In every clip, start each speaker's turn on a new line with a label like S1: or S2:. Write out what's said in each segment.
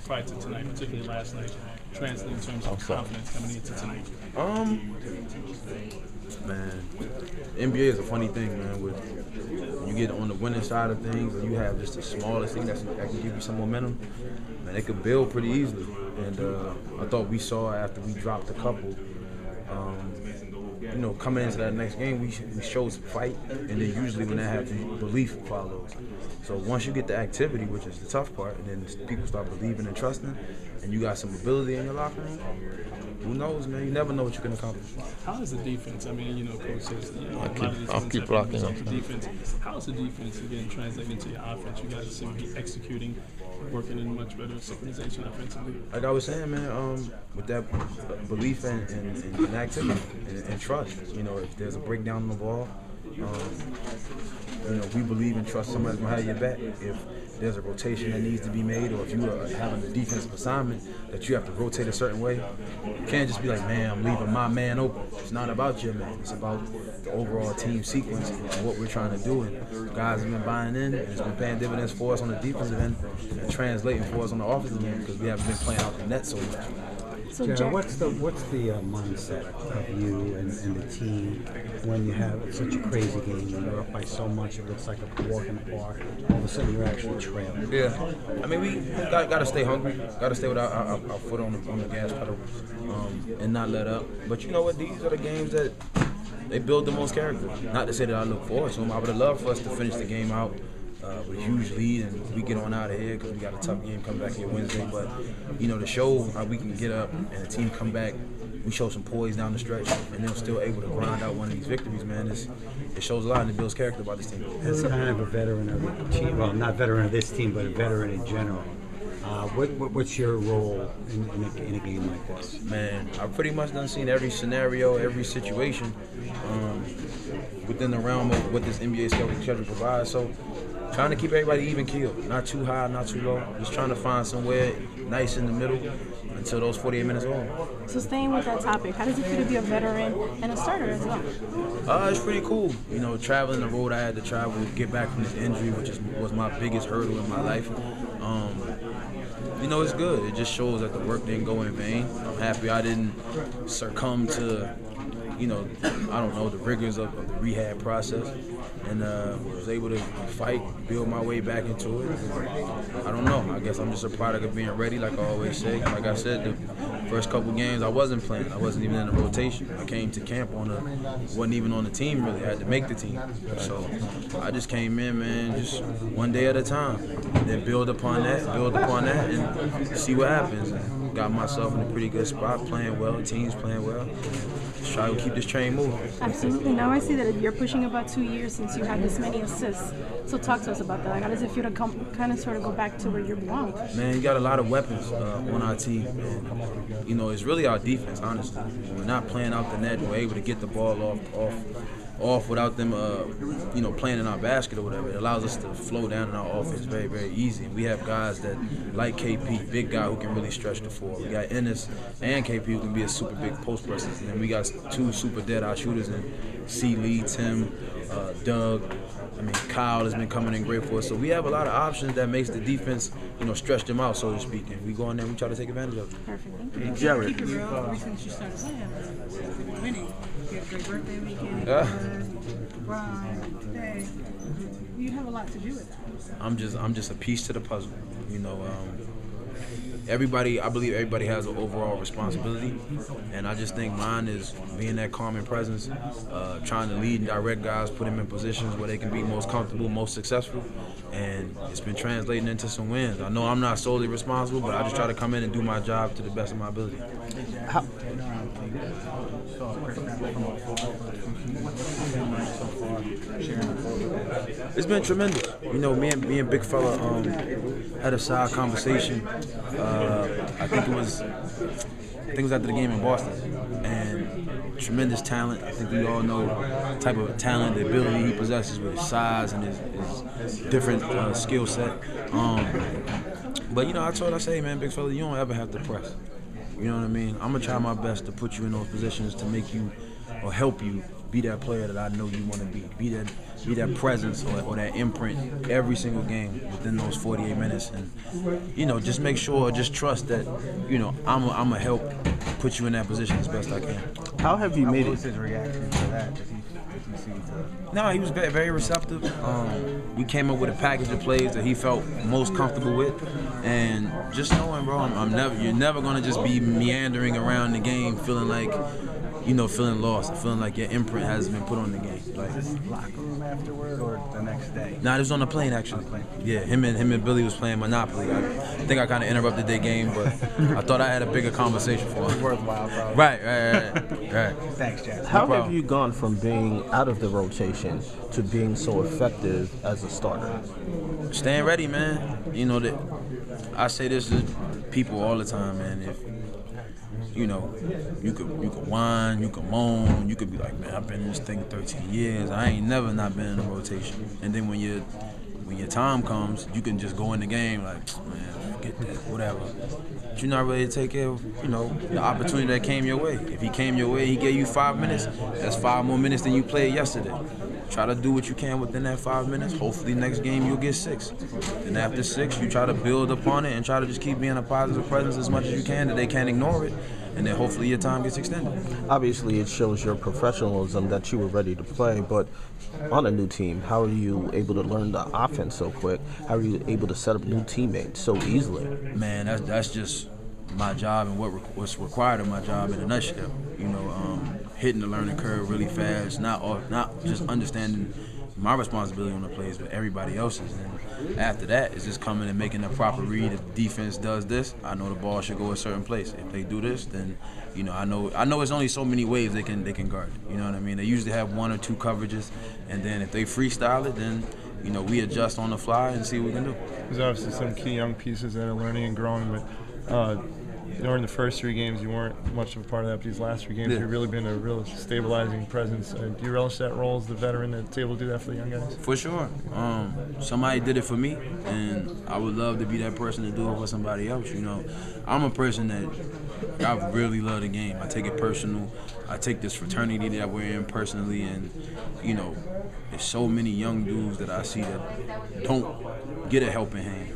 S1: prior to tonight, particularly last night, translate in terms of confidence coming into tonight?
S2: Man, NBA is a funny thing, man. When you get on the winning side of things, and you have just the smallest thing that can give you some momentum, man, it could build pretty easily. And I thought we saw after we dropped a couple. Coming into that next game, we showed some fight, and then usually when that happens, belief follows. So once you get the activity, which is the tough part, and then people start believing and trusting, and you got some ability in your locker room, who knows, man? You never know what you can accomplish.
S1: How is the defense? I mean, Coach says a lot of these
S3: I'll
S1: things
S3: keep
S1: happen
S3: rocking
S1: as a result of defense. How is the defense, again, translating into your offense? You guys seem to be executing, working in much better synchronization offensively.
S2: Like I was saying, man, with that belief and activity and trust, if there's a breakdown on the ball, we believe and trust somebody's going to have your back. If there's a rotation that needs to be made, or if you are having a defensive assignment that you have to rotate a certain way, you can't just be like, man, I'm leaving my man open. It's not about your man. It's about the overall team sequence and what we're trying to do. And guys have been buying in, and it's been paying dividends for us on the defensive end and translating for us on the offensive end because we haven't been playing out the net so much.
S4: So Jarrett, what's the mindset of you and the team when you have such a crazy game and you're up by so much it looks like a walk in the park, all of a sudden you're actually trailing?
S2: Yeah, I mean we got to stay hungry, got to stay with our foot on the gas pedal, and not let up. But you know what? These are the games that they build the most character. Not to say that I look forward to them. I would have loved for us to finish the game out with a huge lead and we get on out of here because we got a tough game coming back here Wednesday. But, to show how we can get up and the team come back, we show some poise down the stretch and they're still able to grind out one of these victories, man. It shows a lot and it builds character about this team.
S4: As kind of a veteran of the team, well, not veteran of this team, but a veteran in general, what's your role in a game like this?
S2: Man, I've pretty much done seen every scenario, every situation within the realm of what this NBA schedule provides. So trying to keep everybody even keeled, not too high, not too low. Just trying to find somewhere nice in the middle until those 48 minutes are over.
S5: So staying with that topic, how does it feel to be a veteran and a starter as well?
S2: It's pretty cool. Traveling the road I had to travel, get back from this injury, which was my biggest hurdle in my life. It's good. It just shows that the work didn't go in vain. I'm happy I didn't succumb to, the rigors of the rehab process. And was able to fight, build my way back into it. I don't know. I guess I'm just a product of being ready, like I always say. Like I said, the first couple games I wasn't playing. I wasn't even in the rotation. I came to camp wasn't even on the team really. I had to make the team. So I just came in, man, just one day at a time. And then build upon that, and see what happens. And got myself in a pretty good spot, playing well, team's playing well. Just try to keep this train moving.
S5: Absolutely. Now I see that you're pushing about 2 years since you had this many assists. So talk to us about that. Like, how does it feel to kind of sort of go back to where you belong?
S2: Man, you got a lot of weapons on our team. And, it's really our defense, honestly. We're not playing out the net. We're able to get the ball off without them, playing in our basket or whatever. It allows us to flow down in our offense very, very easy. And we have guys that, like KP, big guy who can really stretch the floor. We got Ennis and KP who can be a super big post presence. And then we got two super dead-eye shooters in C. Lee, Tim, Doug. Kyle has been coming in great for us. So we have a lot of options that makes the defense, stretch them out, so to speak. And we go in there and we try to take advantage of it.
S5: Perfect. Thank you.
S2: Hey, Jarrett.
S6: Keep it real. Since you started playing, winning. You had a great birthday weekend. Today. You have a lot to do with that.
S2: I'm just a piece to the puzzle. I believe everybody has an overall responsibility, and I just think mine is being that calming presence, trying to lead and direct guys, put them in positions where they can be most comfortable, most successful, and it's been translating into some wins. I know I'm not solely responsible, but I just try to come in and do my job to the best of my ability. It's been tremendous. Me and Big Fella had a side conversation. I think it was after the game in Boston. And tremendous talent. I think we all know the type of talent, the ability he possesses with his size and his different skill set. But I say, man, Big Fella, you don't ever have to press. You know what I mean? I'm gonna try my best to put you in those positions to make you or help you be that player that I know you want to be that presence or that imprint every single game within those 48 minutes, and just make sure, just trust that I'm gonna help put you in that position as best I can.
S3: How have you made
S7: What was
S3: it?
S7: his reaction to that? Did you see to?
S2: No, he was very, very receptive. We came up with a package of plays that he felt most comfortable with, and just knowing, bro, you're never gonna just be meandering around the game feeling like, feeling lost, feeling like your imprint hasn't been put on the game. Like,
S7: Was this locker room afterward or the next day?
S2: Nah, it was on the plane actually. Yeah, him and Billy was playing Monopoly. I think I kind of interrupted their game, but I thought I had a bigger conversation for him.
S7: Worthwhile, bro.
S2: Right.
S7: Thanks, Jack.
S3: How
S2: problem.
S3: have you gone from being out of the rotation to being so effective as a starter?
S2: Staying ready, man. That I say this to people all the time, man. If you could whine, you could moan, you could be like, man, I've been in this thing 13 years. I ain't never not been in a rotation. And then when your time comes, you can just go in the game like, man, forget that, whatever. But you're not ready to take care of, the opportunity that came your way. If he came your way, he gave you 5 minutes, that's 5 more minutes than you played yesterday. Try to do what you can within that 5 minutes. Hopefully next game you'll get 6. And after 6, you try to build upon it and try to just keep being a positive presence as much as you can that they can't ignore it. And then hopefully your time gets extended.
S3: Obviously, it shows your professionalism that you were ready to play, but on a new team, how are you able to learn the offense so quick? How are you able to set up new teammates so easily?
S2: Man, that's just my job and what's required of my job in a nutshell. Hitting the learning curve really fast, not just understanding my responsibility on the plays, but everybody else's. And after that, it's just coming and making a proper read. If the defense does this, I know the ball should go a certain place. If they do this, then I know it's only so many ways they can guard it. You know what I mean? They usually have 1 or 2 coverages, and then if they freestyle it, then we adjust on the fly and see what we can do.
S8: There's obviously some key young pieces that are learning and growing, but during the first 3 games, you weren't much of a part of that, but these last 3 games, you've really been a real stabilizing presence. Do you relish that role as the veteran that's able to do that for the young guys?
S2: For sure. Somebody did it for me, and I would love to be that person to do it for somebody else. I'm a person that I really love the game. I take it personal. I take this fraternity that we're in personally, and there's so many young dudes that I see that don't get a helping hand.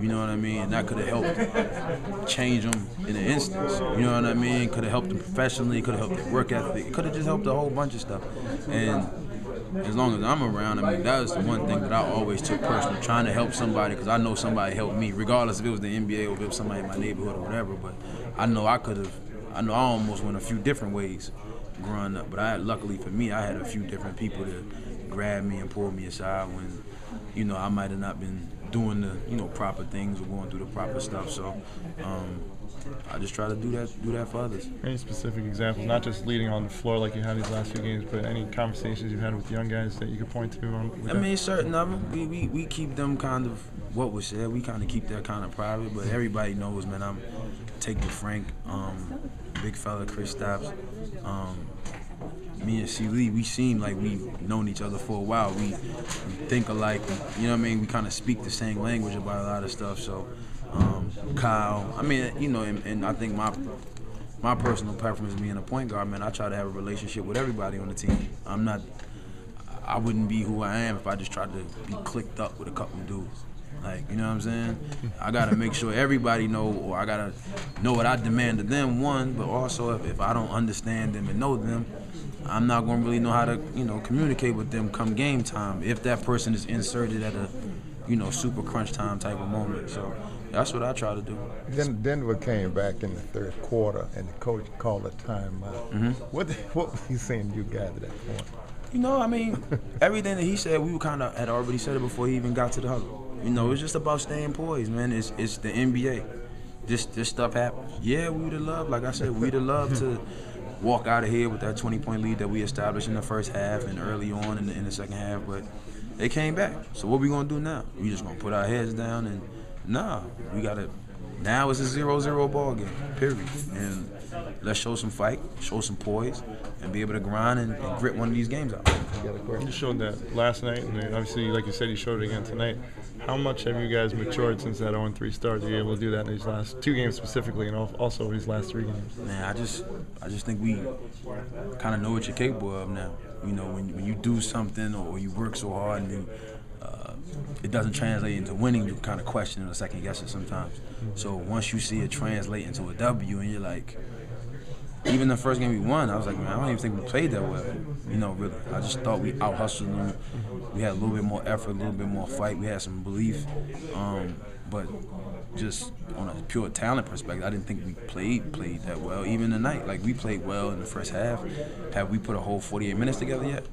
S2: You know what I mean? And that could have helped change them in an instance. You know what I mean? Could have helped them professionally, could have helped their work ethic, it could have just helped a whole bunch of stuff. And as long as I'm around, that was the one thing that I always took personal, trying to help somebody, because I know somebody helped me, regardless if it was the NBA or if it was somebody in my neighborhood or whatever. But I know I almost went a few different ways growing up. But luckily for me, I had a few different people that grabbed me and pulled me aside when, I might have not been doing the proper things or going through the proper stuff. So I just try to do that for others.
S8: Any specific examples, not just leading on the floor like you had these last few games, but any conversations you've had with young guys that you could point to?
S2: Certain of them, we keep them kind of what was said. We kind of keep that kind of private, but everybody knows, man, I'm take to Frank, big fella, Kristaps. Me and C. Lee, we seem like we've known each other for a while. We think alike. We kind of speak the same language about a lot of stuff. So, Kyle, and I think my personal preference being a point guard, man, I try to have a relationship with everybody on the team. I wouldn't be who I am if I just tried to be clicked up with a couple of dudes. Like, you know what I'm saying? I got to make sure everybody know, or I got to know what I demand of them, one, but also if I don't understand them and know them, I'm not going to really know how to, communicate with them come game time if that person is inserted at a, super crunch time type of moment. So that's what I try to do.
S9: Then Denver came back in the third quarter, and the coach called a timeout. Mm-hmm. What was he saying to you guys at that point?
S2: Everything that he said, we had already said it before he even got to the huddle. It's just about staying poised, man. It's the NBA. This stuff happens. Yeah, we would have loved, like I said, we'd have loved to walk out of here with that 20-point lead that we established in the first half and early on in the second half, but they came back. So what we gonna do now? We just gonna put our heads down and we Now it's a 0-0 ball game, period. And let's show some fight, show some poise, and be able to grind and grit one of these games out.
S8: You showed that last night, and then obviously, like you said, you showed it again tonight. How much have you guys matured since that 0-3 start to be able to do that in these last 2 games specifically, and also these last 3 games?
S2: Man, I just think we kind of know what you're capable of now. You know, when you do something or you work so hard and you, it doesn't translate into winning, you kind of question it or second guess it sometimes. So once you see it translate into a W and you're like, even the first game we won, I was like, man, I don't even think we played that well. You know, really. I just thought we out-hustled them. We had a little bit more effort, a little bit more fight. We had some belief. But just on a pure talent perspective, I didn't think we played that well. Even tonight, like, we played well in the first half. Have we put a whole 48 minutes together yet?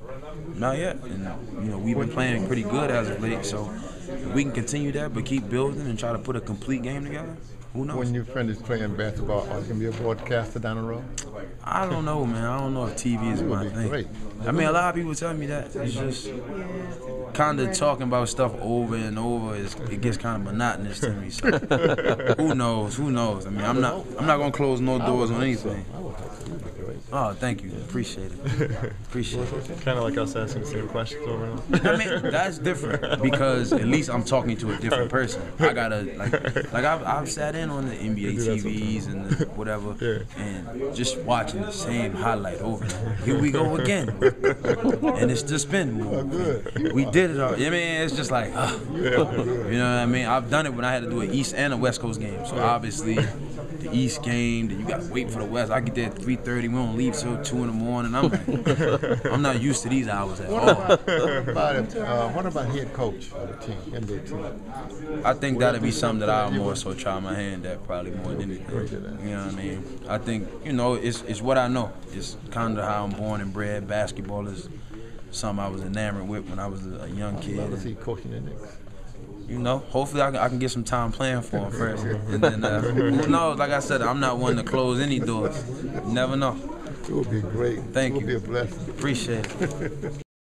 S2: Not yet. And, you know, we've been playing pretty good as of late. So if we can continue that but keep building and try to put a complete game together, who knows?
S9: When you finish playing basketball, are you going to be a broadcaster down the road?
S2: I don't know, man. I don't know if TV is my thing.
S9: Great.
S2: I mean, a lot of people tell me that. It's just kind of talking about stuff over and over. It gets kind of monotonous to me. So who knows? Who knows? I mean, I'm not going to close no doors on anything. Oh, thank you. Appreciate it. Appreciate it.
S8: Kind of like us asking the same questions over and over.
S2: I mean, that's different because at least I'm talking to a different person. I gotta like I've sat in on the NBA TVs and the whatever, and just watching the same highlight over and over. Here we go again, and it's the spin move. We did it all. I mean, it's just like, you know what I mean? I've done it when I had to do an East and a West Coast game. So obviously, the East game, then you gotta wait for the West. I get there at 3:30. We don't leave till 2 in the morning. I'm like, I'm not used to these hours at all.
S9: What about head coach of the team, NBA team?
S2: I think that'd be something that I'll more so try my hand at, probably more than anything. You know what I mean? I think, you know, it's what I know. It's kind of how I'm born and bred. Basketball is something I was enamored with when I was a young kid.
S9: Was he coaching the Knicks?
S2: You know, hopefully I can get some time playing for him first. And then, who knows? Like I said, I'm not one to close any doors. You never know.
S9: It would be great.
S2: Thank you.
S9: It would be a blessing.
S2: Appreciate it.